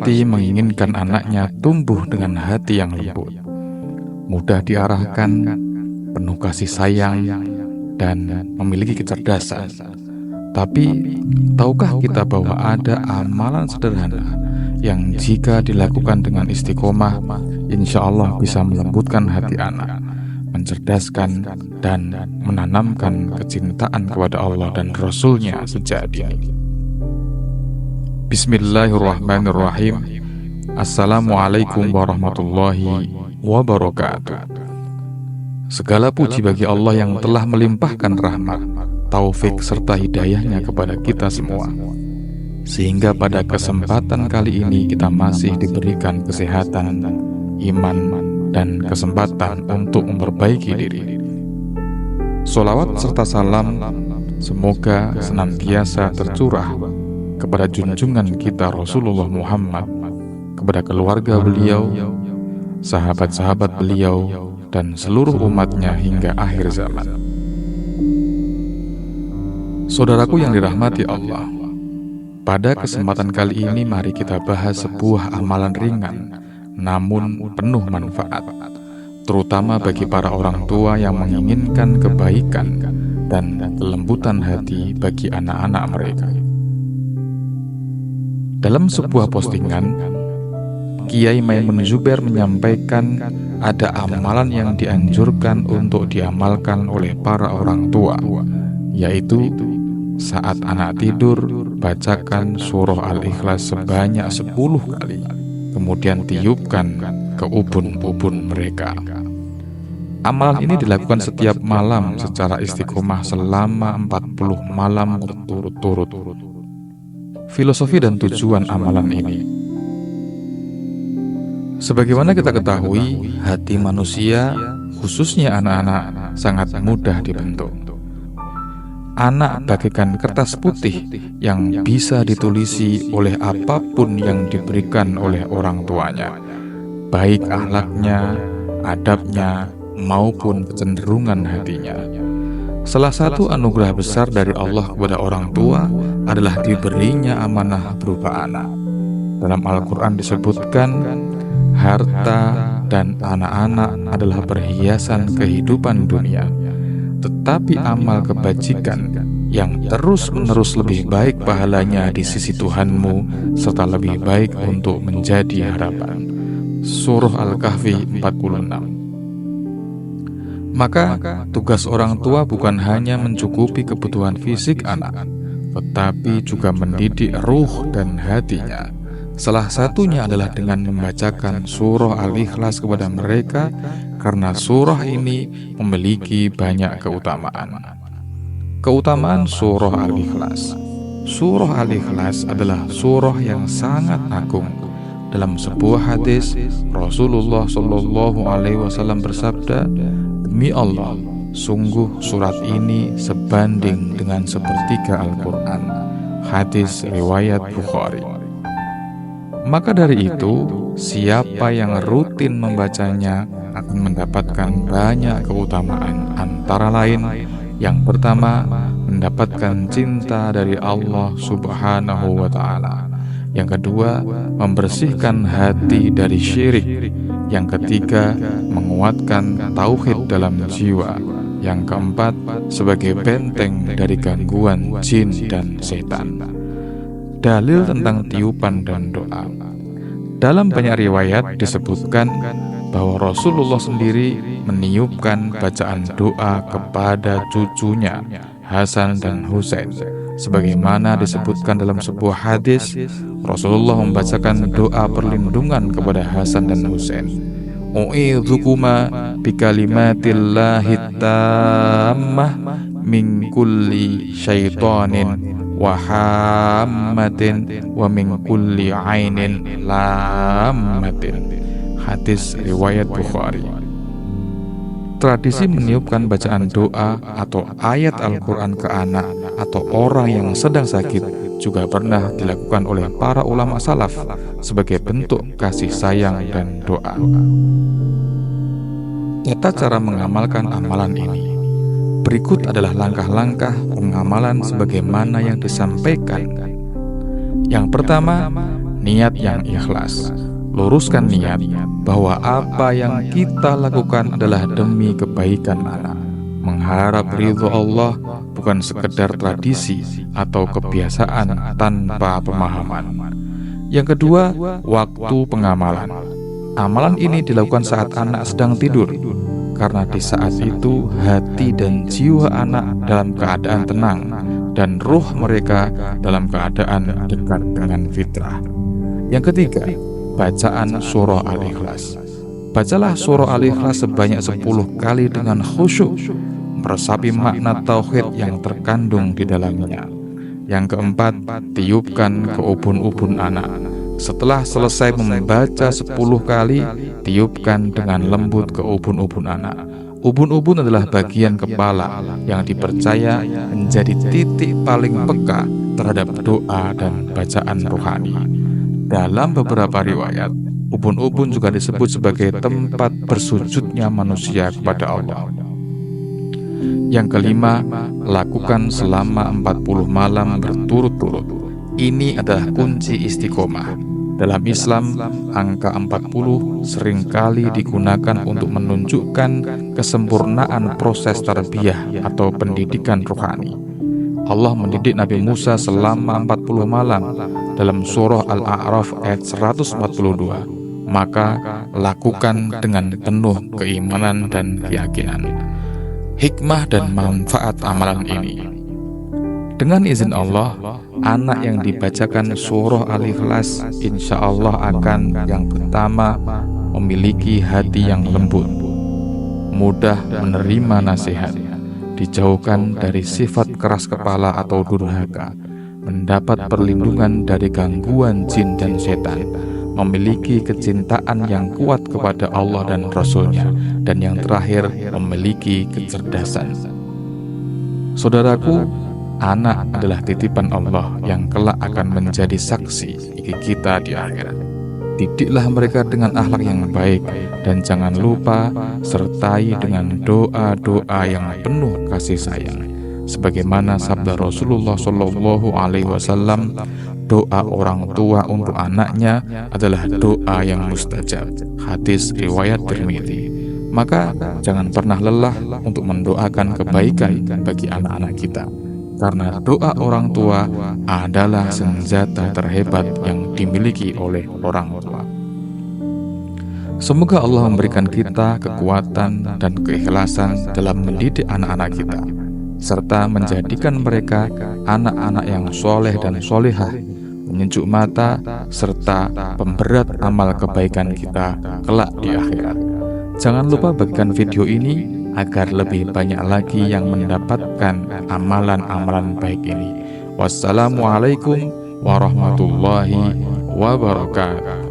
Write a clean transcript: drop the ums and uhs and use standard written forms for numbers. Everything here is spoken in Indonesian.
pasti menginginkan anaknya tumbuh dengan hati yang lembut, mudah diarahkan, penuh kasih sayang, dan memiliki kecerdasan. Tapi, tahukah kita bahwa ada amalan sederhana yang jika dilakukan dengan istiqomah, insya Allah bisa melembutkan hati anak, mencerdaskan, dan menanamkan kecintaan kepada Allah dan Rasul-Nya sejak dini. Bismillahirrahmanirrahim. Assalamualaikum warahmatullahi wabarakatuh. Segala puji bagi Allah yang telah melimpahkan rahmat, taufik serta hidayahnya kepada kita semua, sehingga pada kesempatan kali ini kita masih diberikan kesehatan, iman, dan kesempatan untuk memperbaiki diri. Sholawat serta salam semoga senantiasa tercurah kepada junjungan kita Rasulullah Muhammad, kepada keluarga beliau, sahabat-sahabat beliau, dan seluruh umatnya hingga akhir zaman. Saudaraku yang dirahmati Allah, pada kesempatan kali ini mari kita bahas sebuah amalan ringan namun penuh manfaat, terutama bagi para orang tua yang menginginkan kebaikan dan kelembutan hati bagi anak-anak mereka. Dalam sebuah postingan, Kiai Maimun Zubair menyampaikan ada amalan yang dianjurkan untuk diamalkan oleh para orang tua, yaitu saat anak tidur, bacakan surah Al-Ikhlas sebanyak 10 kali, kemudian tiupkan ke ubun-ubun mereka. Amalan ini dilakukan setiap malam secara istiqomah selama 40 malam berturut-turut. Filosofi dan tujuan amalan ini, sebagaimana kita ketahui, hati manusia, khususnya anak-anak, sangat mudah dibentuk. Anak bagaikan kertas putih yang bisa ditulisi oleh apapun yang diberikan oleh orang tuanya, baik akhlaknya, adabnya, maupun kecenderungan hatinya. Salah satu anugerah besar dari Allah kepada orang tua adalah diberinya amanah berupa anak. Dalam Al-Quran disebutkan, harta dan anak-anak adalah perhiasan kehidupan dunia, tetapi amal kebajikan yang terus-menerus lebih baik pahalanya di sisi Tuhanmu, serta lebih baik untuk menjadi harapan. Surah Al-Kahfi 46. Maka tugas orang tua bukan hanya mencukupi kebutuhan fisik anak, tetapi juga mendidik ruh dan hatinya. Salah satunya adalah dengan membacakan surah Al-Ikhlas kepada mereka, karena surah ini memiliki banyak keutamaan. Keutamaan surah Al-Ikhlas. Surah Al-Ikhlas adalah surah yang sangat agung. Dalam sebuah hadis, Rasulullah SAW bersabda, "Demi Allah, sungguh surat ini sebanding dengan sepertiga Al-Quran." Hadis riwayat Bukhari. Maka dari itu, siapa yang rutin membacanya akan mendapatkan banyak keutamaan, antara lain, yang pertama, mendapatkan cinta dari Allah Subhanahu wa Ta'ala. Yang kedua, membersihkan hati dari syirik. Yang ketiga, menguatkan tauhid dalam jiwa. Yang keempat, sebagai benteng dari gangguan jin dan setan. Dalil tentang tiupan dan doa. Dalam banyak riwayat disebutkan bahwa Rasulullah sendiri meniupkan bacaan doa kepada cucunya Hasan dan Husain. Sebagaimana disebutkan dalam sebuah hadis, Rasulullah membacakan doa perlindungan kepada Hasan dan Husain. U'idzukuma bikalimatillahi tammah min kulli syaitanin wa hammatin wa min kulli ainin lammatin. Hadis riwayat Bukhari. Tradisi meniupkan bacaan doa atau ayat Al-Quran ke anak atau orang yang sedang sakit juga pernah dilakukan oleh para ulama salaf sebagai bentuk kasih sayang dan doa. Tata cara mengamalkan amalan ini. Berikut adalah langkah-langkah pengamalan sebagaimana yang disampaikan. Yang pertama, niat yang ikhlas. Luruskan niat bahwa apa yang kita lakukan adalah demi kebaikan anak. Mengharap ridho Allah bukan sekedar tradisi atau kebiasaan tanpa pemahaman. Yang kedua, waktu pengamalan. Amalan ini dilakukan saat anak sedang tidur, karena di saat itu hati dan jiwa anak dalam keadaan tenang dan ruh mereka dalam keadaan dekat dengan fitrah. Yang ketiga, bacaan surah Al-Ikhlas. Bacalah surah Al-Ikhlas sebanyak 10 kali dengan khusyuk, meresapi makna tauhid yang terkandung di dalamnya. Yang keempat, tiupkan ke ubun-ubun anak. Setelah selesai membaca 10 kali, tiupkan dengan lembut ke ubun-ubun anak. Ubun-ubun adalah bagian kepala yang dipercaya menjadi titik paling peka terhadap doa dan bacaan rohani. Dalam beberapa riwayat, ubun-ubun juga disebut sebagai tempat bersujudnya manusia kepada Allah. Yang kelima, lakukan selama 40 malam berturut-turut. Ini adalah kunci istiqomah. Dalam Islam, angka 40 seringkali digunakan untuk menunjukkan kesempurnaan proses tarbiyah atau pendidikan rohani. Allah mendidik Nabi Musa selama 40 malam dalam surah Al-A'raf ayat 142. Maka lakukan dengan penuh keimanan dan keyakinan. Hikmah dan manfaat amalan ini. Dengan izin Allah, anak yang dibacakan surah Al-Ikhlas insya Allah akan yang pertama memiliki hati yang lembut, mudah menerima nasihat, dijauhkan dari sifat keras kepala atau durhaka, mendapat perlindungan dari gangguan jin dan setan, memiliki kecintaan yang kuat kepada Allah dan Rasul-Nya, dan yang terakhir memiliki kecerdasan. Saudaraku, anak adalah titipan Allah yang kelak akan menjadi saksi bagi kita di akhirat. Didiklah mereka dengan akhlak yang baik, dan jangan lupa sertai dengan doa-doa yang penuh kasih sayang. Sebagaimana sabda Rasulullah SAW, doa orang tua untuk anaknya adalah doa yang mustajab. Hadis riwayat Tirmidzi. Maka jangan pernah lelah untuk mendoakan kebaikan bagi anak-anak kita, karena doa orang tua adalah senjata terhebat yang dimiliki oleh orang tua. Semoga Allah memberikan kita kekuatan dan keikhlasan dalam mendidik anak-anak kita, serta menjadikan mereka anak-anak yang soleh dan solehah, penyejuk mata, serta pemberat amal kebaikan kita kelak di akhirat. Jangan lupa bagikan video ini agar lebih banyak lagi yang mendapatkan amalan-amalan baik ini. Wassalamualaikum warahmatullahi wabarakatuh.